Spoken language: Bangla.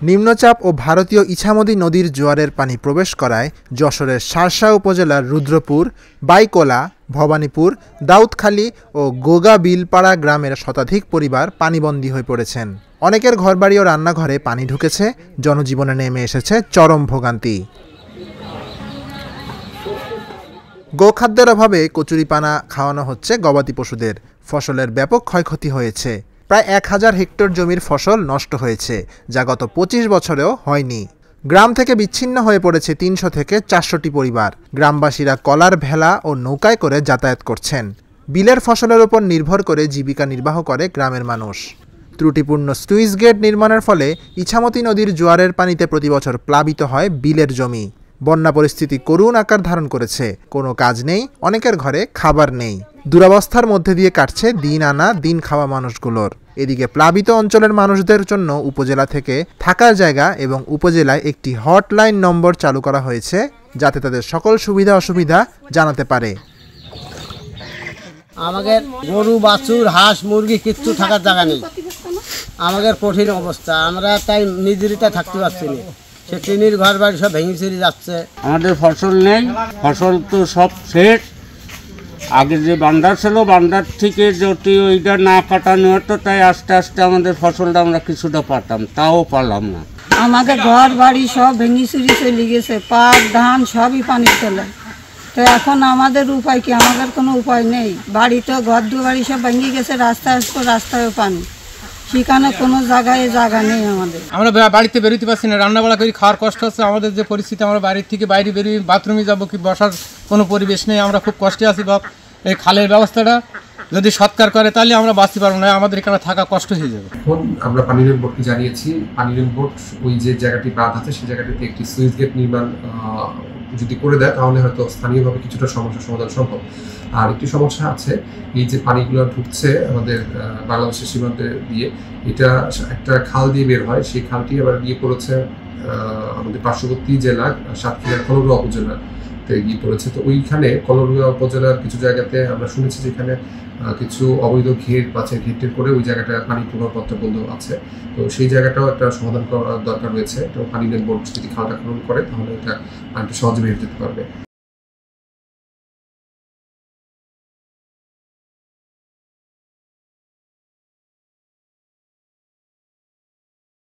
নিম্নচাপ ও ভারতীয় ইছামতি নদীর জোয়ারের পানি প্রবেশ করায় যশোরের শার্শা উপজেলার রুদ্রপুর, বাইকোলা, ভবানীপুর, দাউদখালী ও গোগা বিলপাড়া গ্রামের শতাধিক পরিবার পানিবন্দী হয়ে পড়েছেন। অনেকের ঘরবাড়ি ও রান্নাঘরে পানি ঢুকেছে, জনজীবনে নেমে এসেছে চরম ভোগান্তি। গোখাদ্যের অভাবে কচুরিপানা খাওয়ানো হচ্ছে গবাদি পশুদের। ফসলের ব্যাপক ক্ষয়ক্ষতি হয়েছে। প্রায় 1000 হেক্টর জমির ফসল নষ্ট হয়েছে, যা গত 25 বছরেও হয়নি। গ্রাম থেকে বিচ্ছিন্ন হয়ে পড়েছে 300 থেকে 400টি পরিবার। গ্রামবাসীরা কলার ভেলা ও নৌকায় করে যাতায়াত করছেন। বিলের ফসলের উপর নির্ভর করে জীবিকা নির্বাহ করে গ্রামের মানুষ। ত্রুটিপূর্ণ স্লুইস গেট নির্মাণের ফলে ইছামতি নদীর জোয়ারের পানিতে প্রতিবছর প্লাবিত হয় বিলের জমি। বন্যা পরিস্থিতি করুণ আকার ধারণ করেছে। কোনো কাজ নেই, অনেকের ঘরে খাবার নেই। দুরবস্থার মধ্যে দিয়ে কাটছে দিন আনা দিন খাওয়া মানুষগুলোর। এদিকে প্লাবিত অঞ্চলের মানুষদের জন্য উপজেলা থেকে থাকার জায়গা এবং উপজেলায় একটি হটলাইন নম্বর চালু করা হয়েছে, যাতে তাদের সকল সুবিধা অসুবিধা জানাতে পারে। আমাদের গরু, বাছুর, হাঁস, মুরগি কিচ্ছু থাকার জায়গা নেই। আমাদের কঠিন অবস্থা, আমরা তাই নিজেরিটা থাকতে পারছি না। সে টিনির ঘর বাড়ি সব ভেঙে চুরি যাচ্ছে। আমাদের ফসল নেই, ফসল তো সব শেষ। আগে যে বান্দার ছিল, বান্দার থেকে যদি ওইটা না কাটানো হতো, তাই আস্তে আস্তে আমাদের ফসলটা আমরা কিছুটা পাতাম, তাও পারলাম না। আমাদের ঘর বাড়ি সব ভেঙে চুরি চলে গেছে, পাট ধান সবই পানি চলে। তো এখন আমাদের উপায় কি? আমাদের কোনো উপায় নেই। বাড়িতে ঘর দুয়ারি সব ভেঙে গেছে, রাস্তায় আসবো, রাস্তায়ও পানি। সেখানে কোনো জায়গায় জায়গা নেই আমাদের। আমরা বাড়িতে বেরোতে পারছি না, রান্নাবাড়া করে খাওয়ার কষ্ট হচ্ছে। আমাদের যে পরিস্থিতি, আমরা বাড়ির থেকে বাইরে বেরিয়ে বাথরুমে যাবো কি বসার কোনো পরিবেশ নেই। আমরা খুব কষ্টে আছি বাপ। এই খালের ব্যবস্থাটা যদি সৎকার করে তাহলে আমরা বাঁচতে পারবো না, আমাদের এখানে থাকা কষ্ট হয়ে যাবে। এখন আমরা পানি রেল বোর্ডকে জানিয়েছি, পানি রেল বোর্ড ওই যে জায়গাটি বাঁধ আছে সেই জায়গাটিতে একটি সুইচ গেট নির্মাণ যদি করে দেয়, তাহলে হয়তো স্থানীয়ভাবে কিছুটা সমস্যার সমাধান সম্ভব। আর একটি সমস্যা আছে, এই যে পানিগুলো ঢুকছে আমাদের বাংলাদেশের সীমান্তে দিয়ে, এটা একটা খাল দিয়ে বের হয়। সেই খালটি আবার গিয়ে পড়েছে আমাদের পার্শ্ববর্তী জেলা সাতক্ষীরার কলরুয়া উপজেলাতে গিয়ে পড়েছে। তো ওইখানে কলরুয়া উপজেলার কিছু জায়গাতে আমরা শুনেছি যেখানে কিছু অবৈধ ঘের বাছে ঘেরটের করে ওই জায়গাটা পানি প্রবাহপত্র বন্ধ আছে। তো সেই জায়গাটাও একটা সমাধান করার দরকার রয়েছে। তো পানি রেল বোর্ড যদি খালটা খনন করে, তাহলে এটা পানিটা সহজে বের যেতে পারবে।